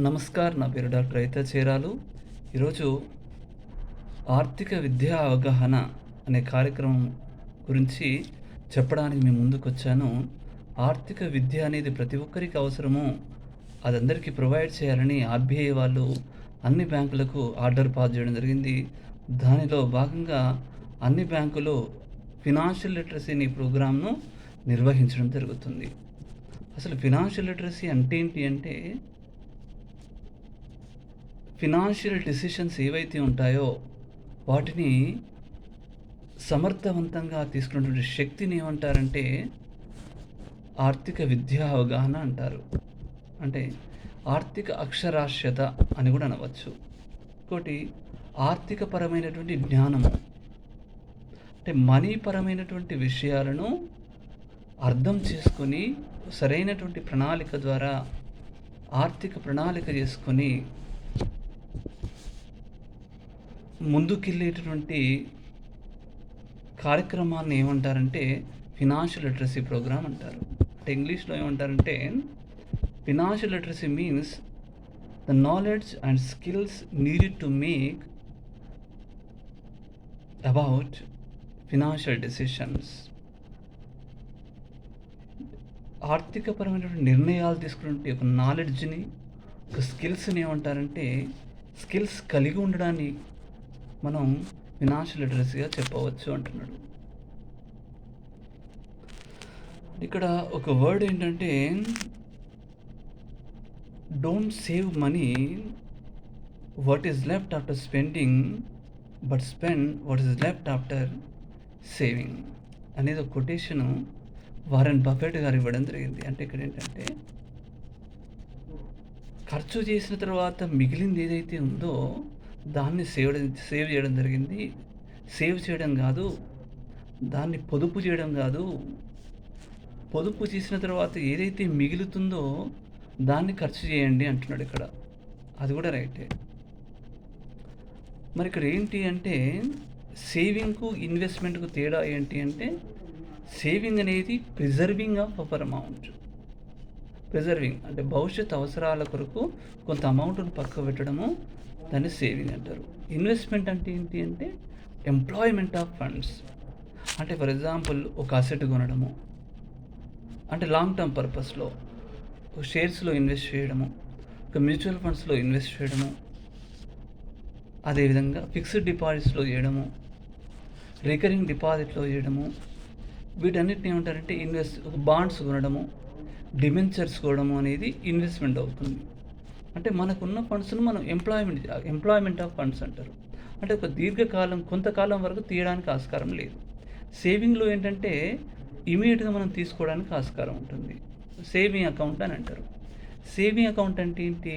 నమస్కార్. నా పేరు డాక్టర్ అయితా చేరాలు. ఈరోజు ఆర్థిక విద్యా అవగాహన అనే కార్యక్రమం గురించి చెప్పడానికి మీ ముందుకొచ్చాను. ఆర్థిక విద్య అనేది ప్రతి ఒక్కరికి అవసరము. అదందరికీ ప్రొవైడ్ చేయాలని ఆర్‌బీఐ వాళ్ళు అన్ని బ్యాంకులకు ఆర్డర్ పాస్ చేయడం జరిగింది. దానిలో భాగంగా అన్ని బ్యాంకులు ఫినాన్షియల్ లిటరసీని ప్రోగ్రామ్‌ను నిర్వహించడం జరుగుతుంది. అసలు ఫినాన్షియల్ లిటరసీ అంటే ఏంటి అంటే ఫినాన్షియల్ డెసిషన్స్ ఏవైతే ఉంటాయో వాటిని సమర్థవంతంగా తీసుకునేటువంటి శక్తిని ఏమంటారంటే ఆర్థిక విద్యా అవగాహన అంటారు. అంటే ఆర్థిక అక్షరాస్యత అని కూడా అనవచ్చు. ఇంకోటి ఆర్థిక పరమైనటువంటి జ్ఞానము, అంటే మనీ పరమైనటువంటి విషయాలను అర్థం చేసుకొని సరైనటువంటి ప్రణాళిక ద్వారా ఆర్థిక ప్రణాళిక చేసుకొని ముందుకెళ్ళేటటువంటి కార్యక్రమాన్ని ఏమంటారంటే ఫినాన్షియల్ లిటరసీ ప్రోగ్రామ్ అంటారు. అంటే ఇంగ్లీష్‌లో ఏమంటారంటే financial literacy means the knowledge and skills needed to make about financial decisions. ఆర్థికపరమైనటువంటి నిర్ణయాలు తీసుకునే ఒక నాలెడ్జ్‌ని, ఒక స్కిల్స్‌ని ఏమంటారంటే స్కిల్స్ కలిగి ఉండడాన్ని మనం ఫినాన్షియల్ లిటరసీగా చెప్పవచ్చు అంటున్నాడు. ఇక్కడ ఒక వర్డ్ ఏంటంటే don't save money what is left after spending but spend what is left after saving అనేది ఒక కొటేషను వారెన్ బఫెట్ గారు ఇవ్వడం జరిగింది. అంటే ఇక్కడ ఏంటంటే ఖర్చు చేసిన తర్వాత మిగిలింది ఏదైతే ఉందో దాన్ని సేవ్ చేయడం జరిగింది. సేవ్ చేయడం కాదు, దాన్ని పొదుపు చేయడం కాదు. పొదుపు చేసిన తర్వాత ఏదైతే మిగులుతుందో దాన్ని ఖర్చు చేయండి అంటున్నాడు ఇక్కడ. అది కూడా రైటే. మరి ఇక్కడ ఏంటి అంటే సేవింగ్‌కు, ఇన్వెస్ట్‌మెంట్‌కు తేడా ఏంటి అంటే సేవింగ్ అనేది preserving of our amount. Preserving అంటే భవిష్యత్ అవసరాల కొరకు కొంత అమౌంట్‌ను పక్కకు పెట్టడము, దాన్ని సేవింగ్ అంటారు. ఇన్వెస్ట్‌మెంట్ అంటే ఏంటి అంటే ఎంప్లాయ్‌మెంట్ ఆఫ్ ఫండ్స్. అంటే ఫర్ ఎగ్జాంపుల్ ఒక అసెట్ కొనడము, అంటే లాంగ్ టర్మ్ పర్పస్‌లో షేర్స్‌లో ఇన్వెస్ట్ చేయడము, ఒక మ్యూచువల్ ఫండ్స్‌లో ఇన్వెస్ట్ చేయడము, అదేవిధంగా ఫిక్స్డ్ డిపాజిట్స్‌లో చేయడము, రికరింగ్ డిపాజిట్‌లో చేయడము, వీటన్నిటిని ఏమంటారంటే ఒక బాండ్స్ కొనడము, డిబెంచర్స్ కొనడము అనేది ఇన్వెస్ట్మెంట్ అవుతుంది. అంటే మనకున్న ఫండ్స్‌ను మనం ఎంప్లాయ్‌మెంట్ ఆఫ్ ఫండ్స్ అంటారు. అంటే ఒక దీర్ఘకాలం, కొంతకాలం వరకు తీయడానికి ఆస్కారం లేదు. సేవింగ్‌లో ఏంటంటే ఇమ్మీడియట్‌గా మనం తీసుకోవడానికి ఆస్కారం ఉంటుంది. సేవింగ్ అకౌంట్ అని అంటారు. సేవింగ్ అకౌంట్ అంటే ఏంటి?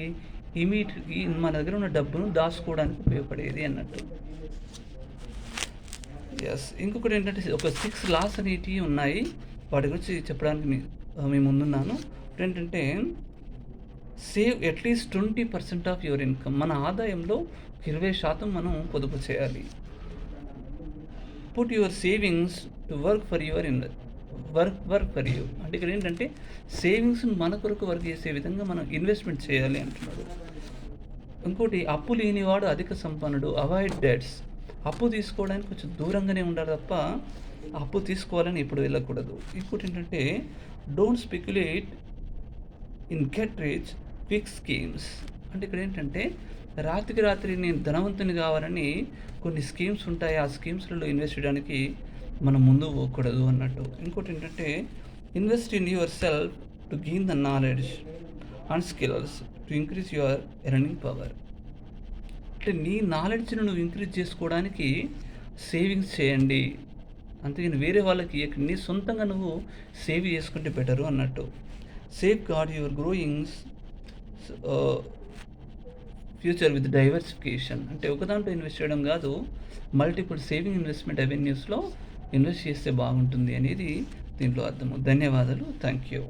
మన దగ్గర ఉన్న డబ్బును దాచుకోవడానికి ఉపయోగపడేది అన్నట్టు. ఇంకొకటి ఏంటంటే ఒక 6 లాస్ అనేటివి ఉన్నాయి. వాటి గురించి చెప్పడానికి మీ ముందున్నాను. ఏంటంటే save at least 20% of your income. మన ఆదాయంలో 20% మనం పొదుపు చేయాలి. Put your savings to work for you. అంటే ఇక్కడ ఏంటంటే సేవింగ్స్ మన కొరకు వర్క్ చేసే విధంగా మనం ఇన్వెస్ట్మెంట్ చేయాలి అంటున్నాడు. ఇంకోటి అప్పు లేనివాడు అధిక సంపన్నుడు. Avoid debts. అప్పు తీసుకోవడానికి కొంచెం దూరంగానే ఉండాలి తప్ప అప్పు తీసుకోవాలని ఇప్పుడు వెళ్ళకూడదు. ఇంకోటి ఏంటంటే don't speculate in get rich quick schemes. అంటే ఇక్కడ ఏంటంటే రాత్రికి రాత్రి నేను ధనవంతుని కావాలని కొన్ని స్కీమ్స్ ఉంటాయి. ఆ స్కీమ్స్లలో ఇన్వెస్ట్ చేయడానికి మనం ముందు పోకూడదు అన్నట్టు. ఇంకోటి ఏంటంటే invest in your self to gain the knowledge and skills to increase your earning power. అంటే నీ నాలెడ్జ్ను నువ్వు ఇంక్రీజ్ చేసుకోవడానికి సేవింగ్స్ చేయండి. అంతేగాని వేరే వాళ్ళకి నీ సొంతంగా నువ్వు సేవ్ చేసుకుంటే బెటరు అన్నట్టు. Safeguard your growings future with diversification. అంటే ఒక దాంట్లో ఇన్వెస్ట్ చేయడం కాదు, మల్టిపుల్ సేవింగ్ ఇన్వెస్ట్మెంట్ అవెన్యూస్లో ఇన్వెస్ట్ చేస్తే బాగుంటుంది అనేది దీంట్లో అర్థము. ధన్యవాదాలు. Thank you.